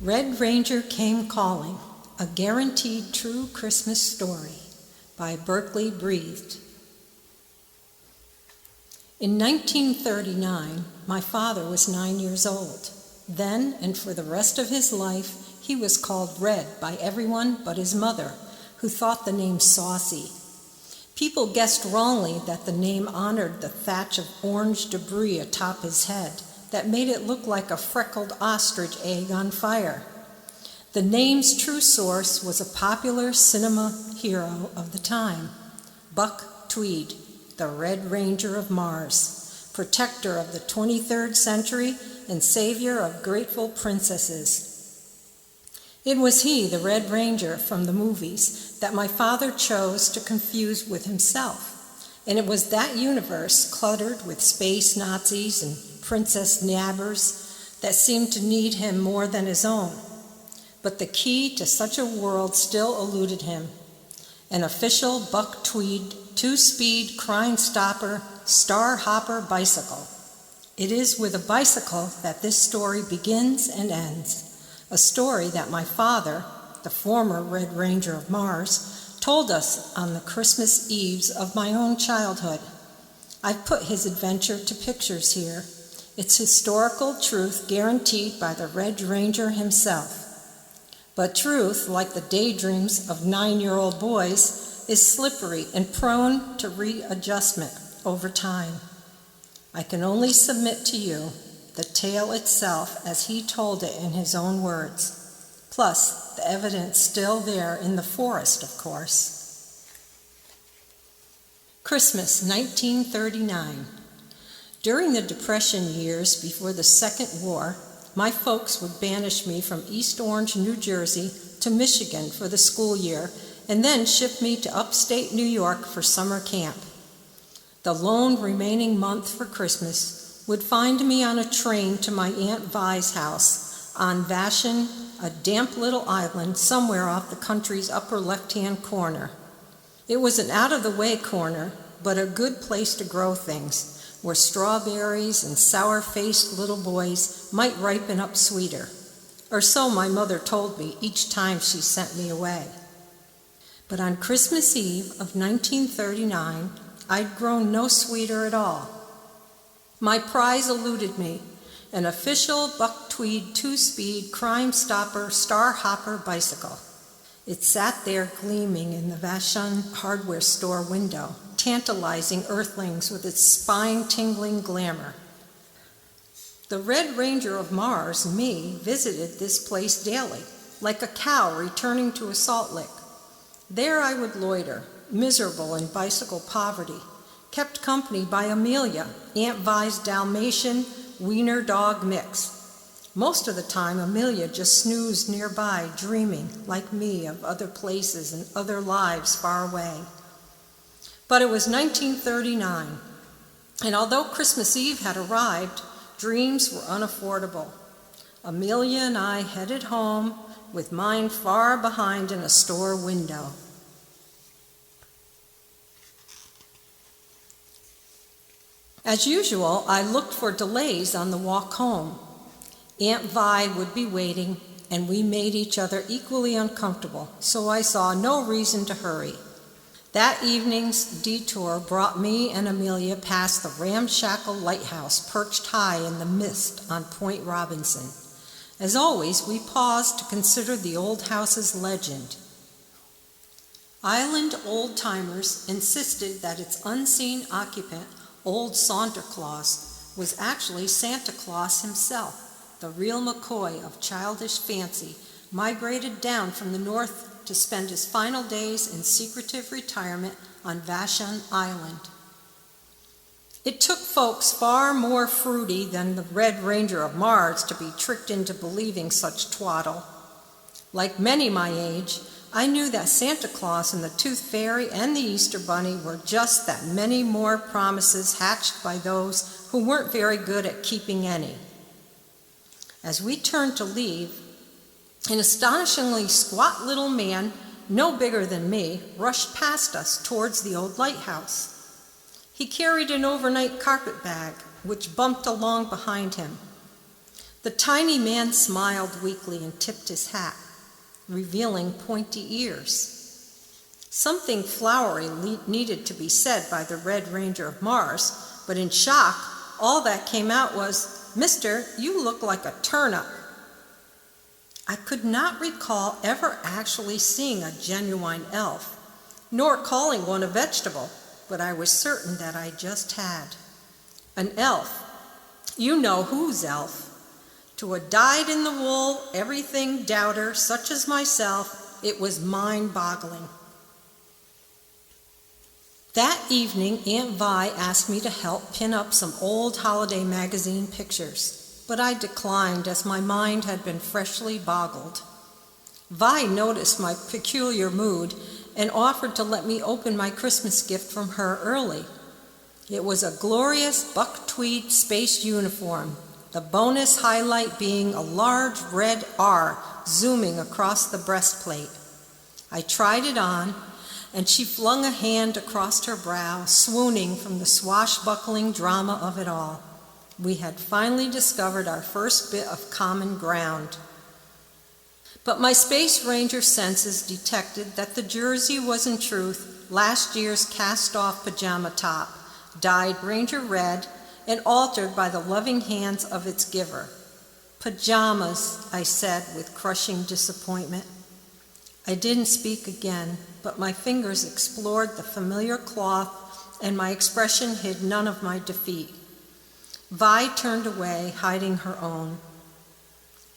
Red Ranger Came Calling, a guaranteed true Christmas story by Berkeley Breathed. In 1939, my father was 9 years old. Then, and for the rest of his life, he was called Red by everyone but his mother, who thought the name saucy. People guessed wrongly that the name honored the thatch of orange debris atop his head that made it look like a freckled ostrich egg on fire. The name's true source was a popular cinema hero of the time, Buck Tweed, the Red Ranger of Mars, protector of the 23rd century and savior of grateful princesses. It was he, the Red Ranger from the movies, that my father chose to confuse with himself. And it was that universe, cluttered with space Nazis and princess nabbers, that seemed to need him more than his own. But the key to such a world still eluded him. An official Buck Tweed, two-speed, crime-stopper, star-hopper bicycle. It is with a bicycle that this story begins and ends. A story that my father, the former Red Ranger of Mars, told us on the Christmas Eves of my own childhood. I've put his adventure to pictures here. It's historical truth guaranteed by the Red Ranger himself. But truth, like the daydreams of 9-year-old boys, is slippery and prone to readjustment over time. I can only submit to you the tale itself as he told it in his own words, plus the evidence still there in the forest, of course. Christmas, 1939. During the Depression years before the Second War, my folks would banish me from East Orange, New Jersey to Michigan for the school year and then ship me to upstate New York for summer camp. The lone remaining month for Christmas would find me on a train to my Aunt Vi's house on Vashon, a damp little island somewhere off the country's upper left-hand corner. It was an out-of-the-way corner, but a good place to grow things, where strawberries and sour-faced little boys might ripen up sweeter. Or so my mother told me each time she sent me away. But on Christmas Eve of 1939, I'd grown no sweeter at all. My prize eluded me, an official Buck Tweed two-speed crime-stopper star-hopper bicycle. It sat there gleaming in the Vashon hardware store window, tantalizing earthlings with its spine-tingling glamour. The Red Ranger of Mars, me, visited this place daily, like a cow returning to a salt lick. There I would loiter, miserable in bicycle poverty, kept company by Amelia, Aunt Vi's Dalmatian wiener dog mix. Most of the time, Amelia just snoozed nearby, dreaming, like me, of other places and other lives far away. But it was 1939, and although Christmas Eve had arrived, dreams were unaffordable. Amelia and I headed home, with mine far behind in a store window. As usual, I looked for delays on the walk home. Aunt Vi would be waiting, and we made each other equally uncomfortable, so I saw no reason to hurry. That evening's detour brought me and Amelia past the ramshackle lighthouse perched high in the mist on Point Robinson. As always, we paused to consider the old house's legend. Island old-timers insisted that its unseen occupant, Old Santa Claus, was actually Santa Claus himself, the real McCoy of childish fancy, migrated down from the north to spend his final days in secretive retirement on Vashon Island. It took folks far more fruity than the Red Ranger of Mars to be tricked into believing such twaddle. Like many my age, I knew that Santa Claus and the Tooth Fairy and the Easter Bunny were just that many more promises hatched by those who weren't very good at keeping any. As we turned to leave, an astonishingly squat little man, no bigger than me, rushed past us towards the old lighthouse. He carried an overnight carpet bag, which bumped along behind him. The tiny man smiled weakly and tipped his hat, revealing pointy ears. Something flowery needed to be said by the Red Ranger of Mars, but in shock, all that came out was, "Mister, you look like a turnip." I could not recall ever actually seeing a genuine elf, nor calling one a vegetable, but I was certain that I just had. An elf, you know whose elf. To a dyed-in-the-wool, everything doubter such as myself, it was mind-boggling. That evening, Aunt Vi asked me to help pin up some old holiday magazine pictures, but I declined as my mind had been freshly boggled. Vi noticed my peculiar mood and offered to let me open my Christmas gift from her early. It was a glorious buck tweed space uniform, the bonus highlight being a large red R zooming across the breastplate. I tried it on, and she flung a hand across her brow, swooning from the swashbuckling drama of it all. We had finally discovered our first bit of common ground. But my Space Ranger senses detected that the jersey was in truth last year's cast-off pajama top, dyed Ranger red and altered by the loving hands of its giver. "Pajamas," I said with crushing disappointment. I didn't speak again, but my fingers explored the familiar cloth and my expression hid none of my defeat. Vi turned away, hiding her own.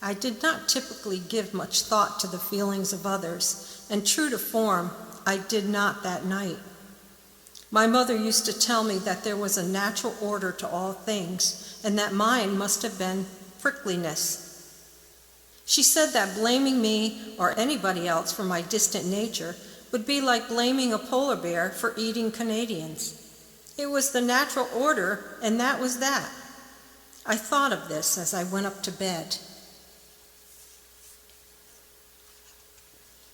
I did not typically give much thought to the feelings of others, and true to form, I did not that night. My mother used to tell me that there was a natural order to all things, and that mine must have been prickliness. She said that blaming me or anybody else for my distant nature would be like blaming a polar bear for eating Canadians. It was the natural order, and that was that. I thought of this as I went up to bed.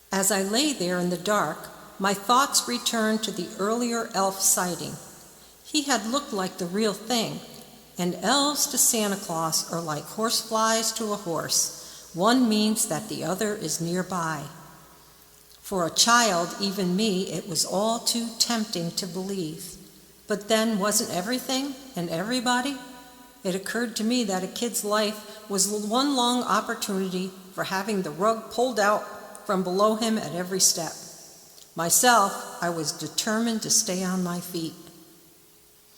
As I lay there in the dark, my thoughts returned to the earlier elf sighting. He had looked like the real thing, and elves to Santa Claus are like horseflies to a horse. One means that the other is nearby. For a child, even me, it was all too tempting to believe. But then, wasn't everything and everybody? It occurred to me that a kid's life was one long opportunity for having the rug pulled out from below him at every step. Myself, I was determined to stay on my feet.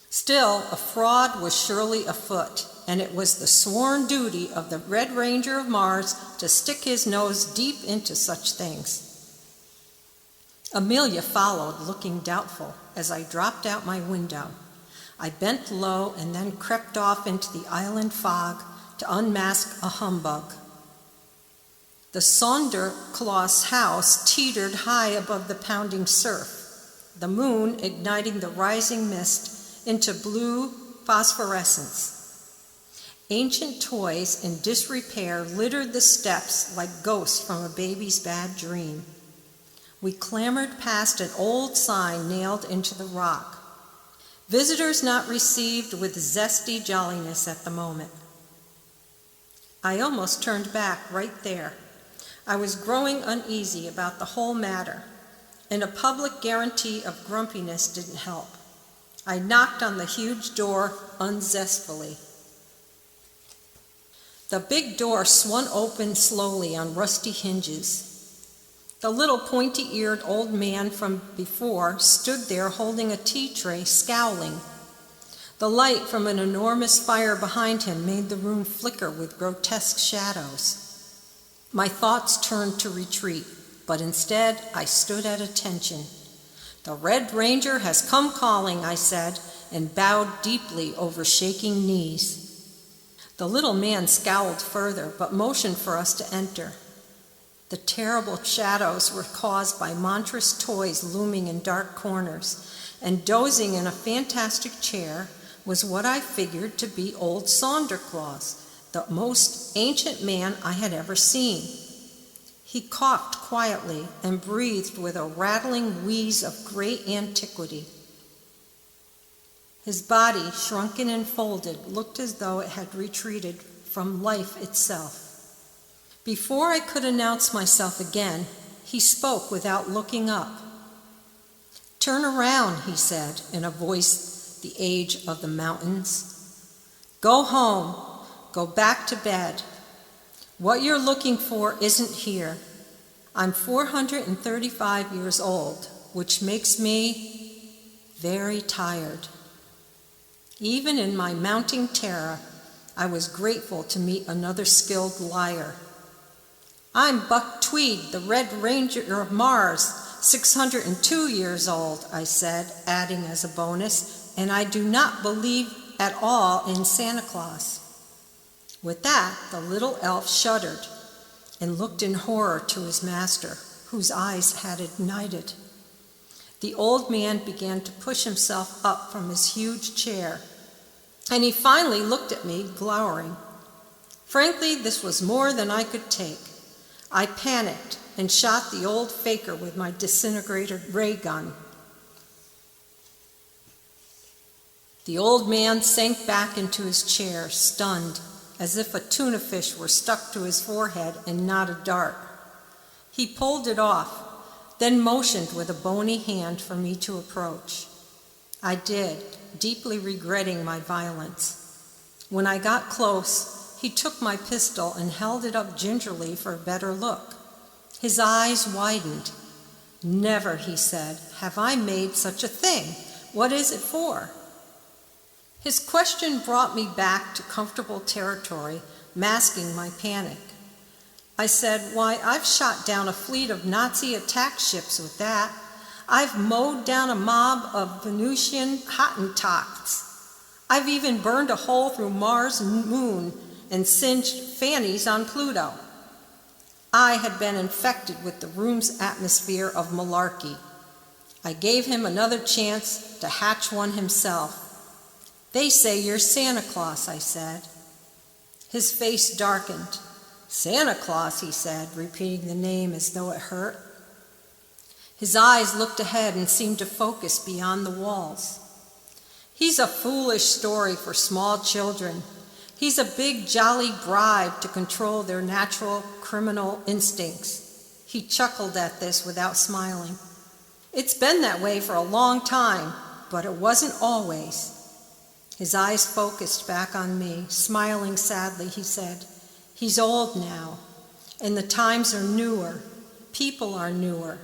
Still, a fraud was surely afoot, and it was the sworn duty of the Red Ranger of Mars to stick his nose deep into such things. Amelia followed, looking doubtful, as I dropped out my window. I bent low and then crept off into the island fog to unmask a humbug. The Sonder Claus house teetered high above the pounding surf, the moon igniting the rising mist into blue phosphorescence. Ancient toys in disrepair littered the steps like ghosts from a baby's bad dream. We clambered past an old sign nailed into the rock. Visitors not received with zesty jolliness at the moment. I almost turned back right there. I was growing uneasy about the whole matter, and a public guarantee of grumpiness didn't help. I knocked on the huge door unzestfully. The big door swung open slowly on rusty hinges. The little pointy-eared old man from before stood there holding a tea tray, scowling. The light from an enormous fire behind him made the room flicker with grotesque shadows. My thoughts turned to retreat, but instead I stood at attention. "The Red Ranger has come calling," I said, and bowed deeply over shaking knees. The little man scowled further, but motioned for us to enter. The terrible shadows were caused by monstrous toys looming in dark corners, and dozing in a fantastic chair was what I figured to be old Sonder Claus, the most ancient man I had ever seen. He coughed quietly and breathed with a rattling wheeze of great antiquity. His body, shrunken and folded, looked as though it had retreated from life itself. Before I could announce myself again, he spoke without looking up. "Turn around," he said in a voice the age of the mountains. "Go home. Go back to bed. What you're looking for isn't here. I'm 435 years old, which makes me very tired." Even in my mounting terror, I was grateful to meet another skilled liar. "I'm Buck Tweed, the Red Ranger of Mars, 602 years old," I said, adding as a bonus, "and I do not believe at all in Santa Claus." With that, the little elf shuddered and looked in horror to his master, whose eyes had ignited. The old man began to push himself up from his huge chair, and he finally looked at me, glowering. Frankly, this was more than I could take. I panicked and shot the old faker with my disintegrator ray gun. The old man sank back into his chair, stunned, as if a tuna fish were stuck to his forehead and not a dart. He pulled it off, then motioned with a bony hand for me to approach. I did, deeply regretting my violence. When I got close, he took my pistol and held it up gingerly for a better look. His eyes widened. "Never," he said, "have I made such a thing. What is it for?" His question brought me back to comfortable territory, masking my panic. I said, "Why, I've shot down a fleet of Nazi attack ships with that. I've mowed down a mob of Venusian Hottentots. I've even burned a hole through Mars' moon and singed fannies on Pluto." I had been infected with the room's atmosphere of malarkey. I gave him another chance to hatch one himself. "They say you're Santa Claus," I said. His face darkened. "Santa Claus," he said, repeating the name as though it hurt. His eyes looked ahead and seemed to focus beyond the walls. "He's a foolish story for small children. He's a big, jolly bribe to control their natural criminal instincts." He chuckled at this without smiling. "It's been that way for a long time, but it wasn't always." His eyes focused back on me. Smiling sadly, he said, "He's old now, and the times are newer. People are newer."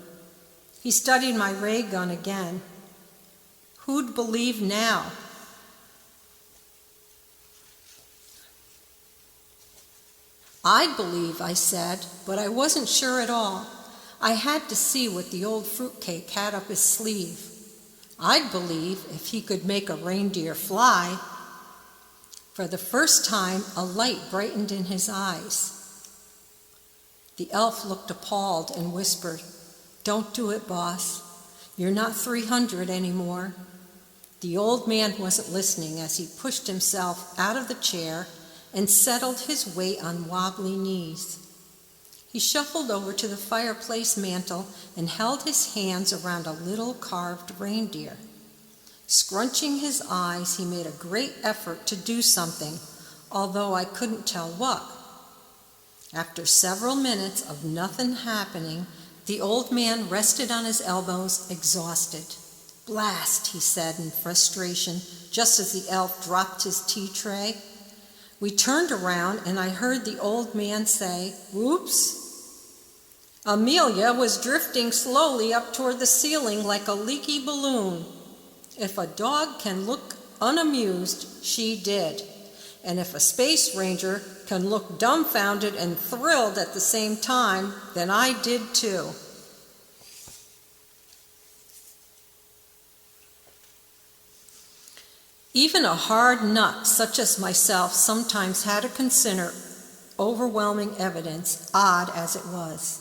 He studied my ray gun again. "Who'd believe now?" "I'd believe," I said, but I wasn't sure at all. I had to see what the old fruitcake had up his sleeve. I'd believe if he could make a reindeer fly. For the first time, a light brightened in his eyes. The elf looked appalled and whispered, "Don't do it, boss. You're not 300 anymore." The old man wasn't listening as he pushed himself out of the chair and settled his weight on wobbly knees. He shuffled over to the fireplace mantel and held his hands around a little carved reindeer. Scrunching his eyes, he made a great effort to do something, although I couldn't tell what. After several minutes of nothing happening, the old man rested on his elbows, exhausted. "Blast," he said in frustration, just as the elf dropped his tea tray. We turned around and I heard the old man say, "Whoops." Amelia was drifting slowly up toward the ceiling like a leaky balloon. If a dog can look unamused, she did. And if a space ranger can look dumbfounded and thrilled at the same time, then I did too. Even a hard nut such as myself sometimes had to consider overwhelming evidence, odd as it was.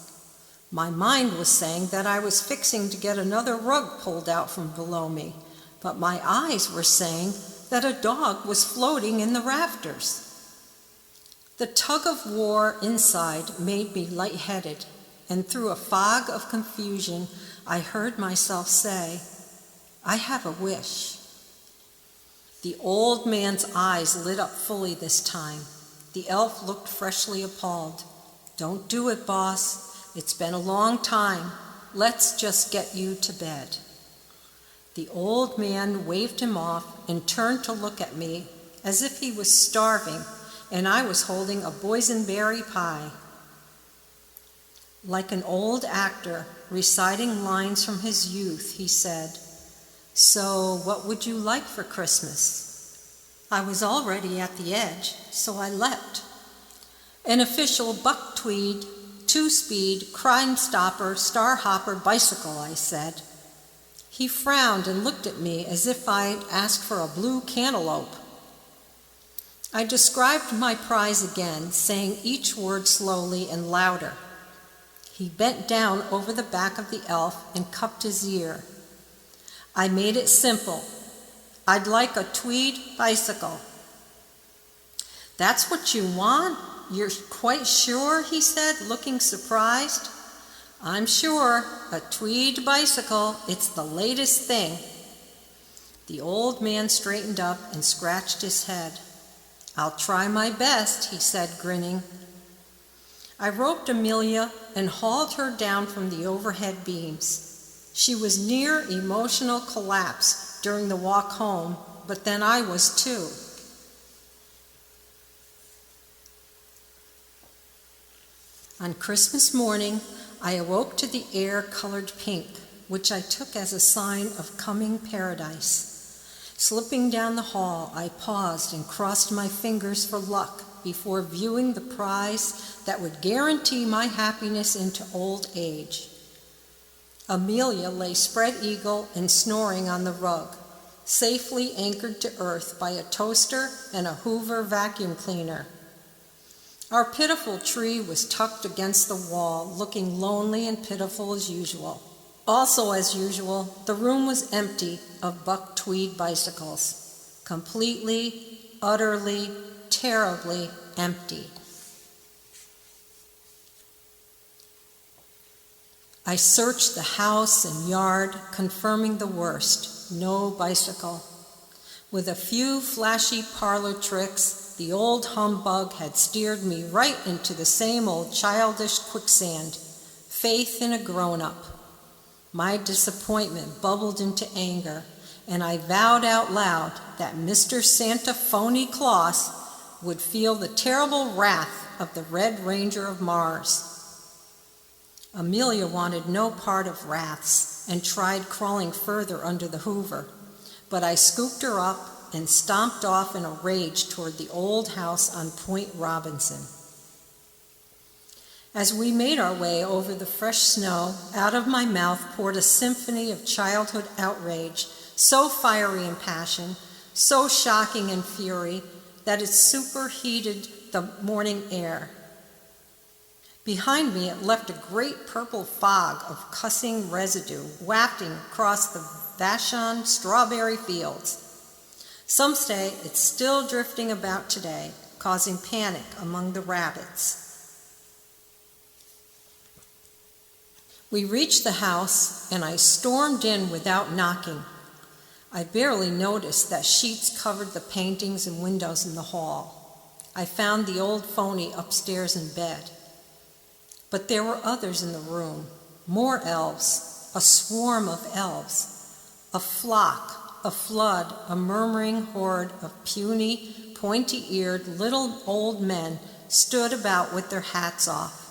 My mind was saying that I was fixing to get another rug pulled out from below me, but my eyes were saying that a dog was floating in the rafters. The tug of war inside made me lightheaded, and through a fog of confusion, I heard myself say, "I have a wish." The old man's eyes lit up fully this time. The elf looked freshly appalled. "Don't do it, boss. It's been a long time. Let's just get you to bed." The old man waved him off and turned to look at me as if he was starving and I was holding a boysenberry pie. Like an old actor reciting lines from his youth, he said, "So what would you like for Christmas?" I was already at the edge, so I leapt. "An official buck tweed, 2-speed, crime-stopper, star-hopper bicycle," I said. He frowned and looked at me as if I'd asked for a blue cantaloupe. I described my prize again, saying each word slowly and louder. He bent down over the back of the elf and cupped his ear. I made it simple. "I'd like a tweed bicycle." "That's what you want? You're quite sure?" he said, looking surprised. "I'm sure. A tweed bicycle. It's the latest thing." The old man straightened up and scratched his head. "I'll try my best," he said, grinning. I roped Amelia and hauled her down from the overhead beams. She was near emotional collapse during the walk home, but then I was too. On Christmas morning, I awoke to the air colored pink, which I took as a sign of coming paradise. Slipping down the hall, I paused and crossed my fingers for luck before viewing the prize that would guarantee my happiness into old age. Amelia lay spread-eagle and snoring on the rug, safely anchored to earth by a toaster and a Hoover vacuum cleaner. Our pitiful tree was tucked against the wall, looking lonely and pitiful as usual. Also as usual, the room was empty of buck tweed bicycles. Completely, utterly, terribly empty. I searched the house and yard, confirming the worst. No bicycle. With a few flashy parlor tricks, the old humbug had steered me right into the same old childish quicksand, faith in a grown-up. My disappointment bubbled into anger, and I vowed out loud that Mr. Santa Phony Claus would feel the terrible wrath of the Red Ranger of Mars. Amelia wanted no part of wraths and tried crawling further under the Hoover, but I scooped her up and stomped off in a rage toward the old house on Point Robinson. As we made our way over the fresh snow, out of my mouth poured a symphony of childhood outrage, so fiery in passion, so shocking in fury, that it superheated the morning air. Behind me, it left a great purple fog of cussing residue wafting across the Vashon strawberry fields. Some say it's still drifting about today, causing panic among the rabbits. We reached the house, and I stormed in without knocking. I barely noticed that sheets covered the paintings and windows in the hall. I found the old phony upstairs in bed. But there were others in the room, more elves, a swarm of elves, a flock, a flood, a murmuring horde of puny, pointy-eared little old men stood about with their hats off.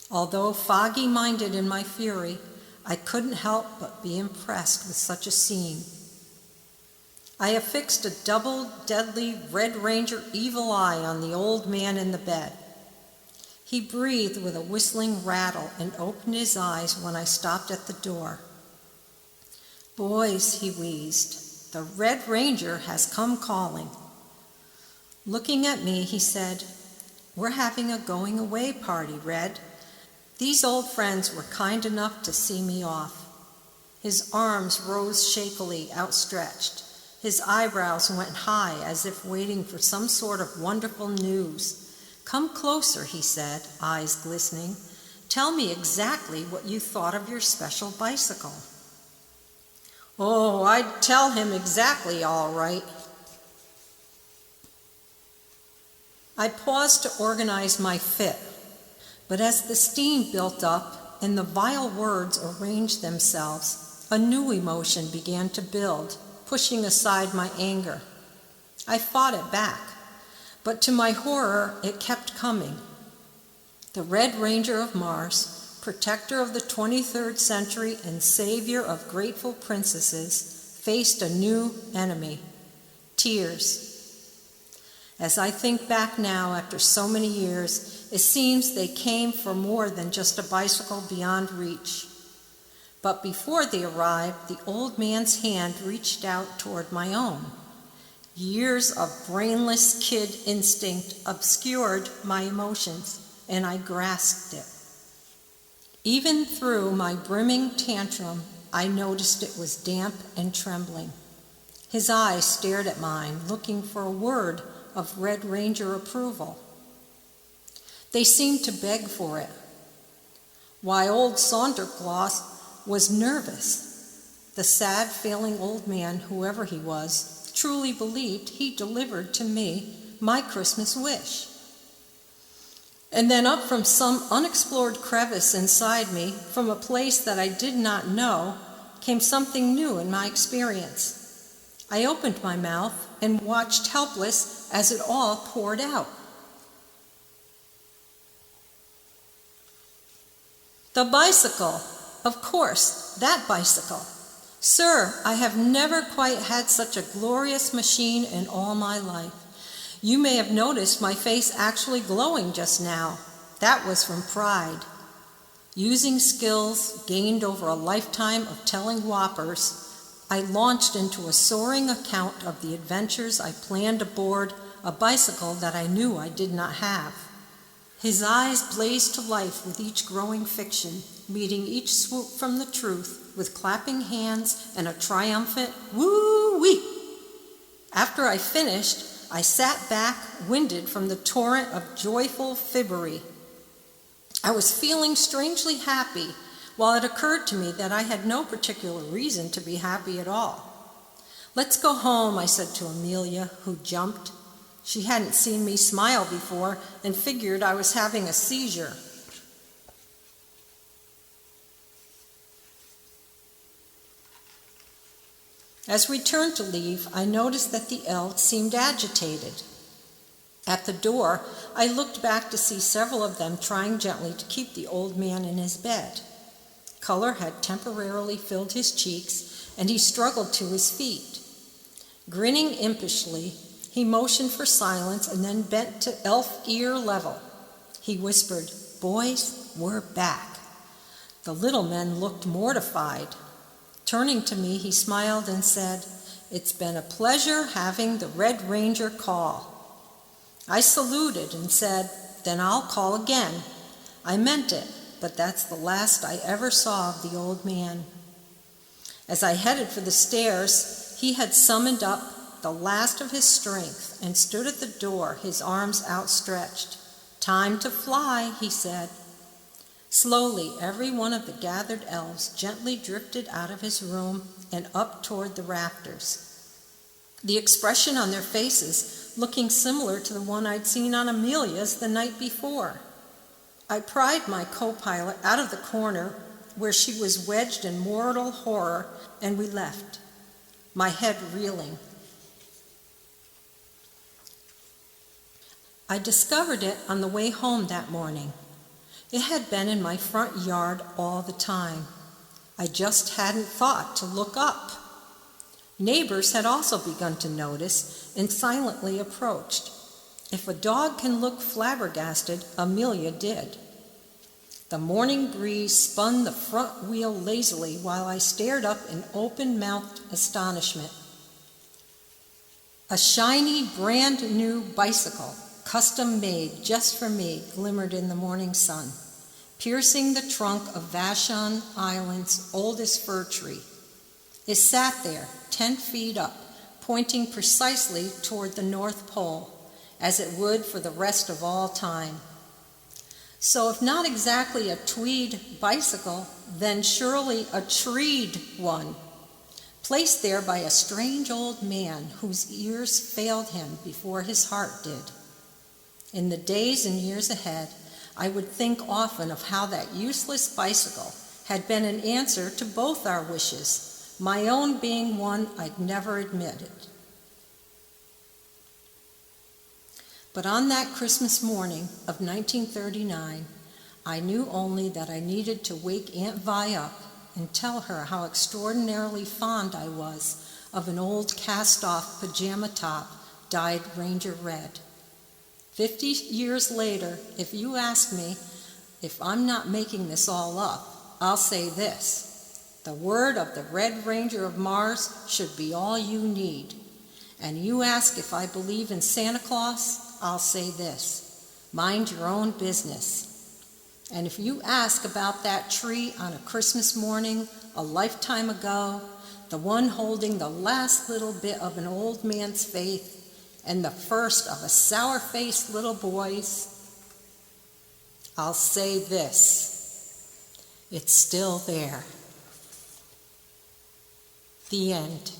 Although foggy-minded in my fury, I couldn't help but be impressed with such a scene. I affixed a double deadly Red Ranger evil eye on the old man in the bed. He breathed with a whistling rattle and opened his eyes when I stopped at the door. "Boys," he wheezed, "the Red Ranger has come calling." Looking at me, he said, "We're having a going-away party, Red. These old friends were kind enough to see me off." His arms rose shakily outstretched. His eyebrows went high as if waiting for some sort of wonderful news. "Come closer," he said, eyes glistening. "Tell me exactly what you thought of your special bicycle." Oh, I'd tell him exactly all right. I paused to organize my fit, but as the steam built up and the vile words arranged themselves, a new emotion began to build, pushing aside my anger. I fought it back, but to my horror, it kept coming. The Red Ranger of Mars, protector of the 23rd century and savior of grateful princesses, faced a new enemy: tears. As I think back now after so many years, it seems they came for more than just a bicycle beyond reach. But before they arrived, the old man's hand reached out toward my own. Years of brainless kid instinct obscured my emotions, and I grasped it. Even through my brimming tantrum, I noticed it was damp and trembling. His eyes stared at mine, looking for a word of Red Ranger approval. They seemed to beg for it. Why, old Saundercloth was nervous. The sad, failing old man, whoever he was, truly believed he delivered to me my Christmas wish. And then up from some unexplored crevice inside me, from a place that I did not know, came something new in my experience. I opened my mouth and watched helpless as it all poured out. The bicycle, of course, that bicycle. Sir, I have never quite had such a glorious machine in all my life. You may have noticed my face actually glowing just now. That was from pride. Using skills gained over a lifetime of telling whoppers, I launched into a soaring account of the adventures I planned aboard a bicycle that I knew I did not have. His eyes blazed to life with each growing fiction, meeting each swoop from the truth with clapping hands and a triumphant woo-wee. After I finished, I sat back, winded from the torrent of joyful fibbery. I was feeling strangely happy, while it occurred to me that I had no particular reason to be happy at all. Let's go home, I said to Amelia, who jumped. She hadn't seen me smile before and figured I was having a seizure. As we turned to leave, I noticed that the elk seemed agitated. At the door, I looked back to see several of them trying gently to keep the old man in his bed. Color had temporarily filled his cheeks, and he struggled to his feet. Grinning impishly, he motioned for silence and then bent to elf ear level. He whispered, "Boys, we're back." The little men looked mortified. Turning to me, he smiled and said, "It's been a pleasure having the Red Ranger call." I saluted and said, "Then I'll call again." I meant it, but that's the last I ever saw of the old man. As I headed for the stairs, he had summoned up the last of his strength and stood at the door, his arms outstretched. "Time to fly," he said. Slowly, every one of the gathered elves gently drifted out of his room and up toward the rafters, the expression on their faces looking similar to the one I'd seen on Amelia's the night before. I pried my co-pilot out of the corner where she was wedged in mortal horror, and we left, my head reeling. I discovered it on the way home that morning. It had been in my front yard all the time. I just hadn't thought to look up. Neighbors had also begun to notice and silently approached. If a dog can look flabbergasted, Amelia did. The morning breeze spun the front wheel lazily while I stared up in open-mouthed astonishment. A shiny, brand-new bicycle, custom-made just for me, glimmered in the morning sun, piercing the trunk of Vashon Island's oldest fir tree. It sat there, 10 feet up, pointing precisely toward the North Pole, as it would for the rest of all time. So if not exactly a tweed bicycle, then surely a treed one, placed there by a strange old man whose ears failed him before his heart did. In the days and years ahead, I would think often of how that useless bicycle had been an answer to both our wishes, my own being one I'd never admitted. But on that Christmas morning of 1939, I knew only that I needed to wake Aunt Vi up and tell her how extraordinarily fond I was of an old cast-off pajama top dyed Ranger red. 50 years later, if you ask me if I'm not making this all up, I'll say this: the word of the Red Ranger of Mars should be all you need. And you ask if I believe in Santa Claus, I'll say this: mind your own business. And if you ask about that tree on a Christmas morning a lifetime ago, the one holding the last little bit of an old man's faith and the first of a sour-faced little boy's, I'll say this: it's still there. The end.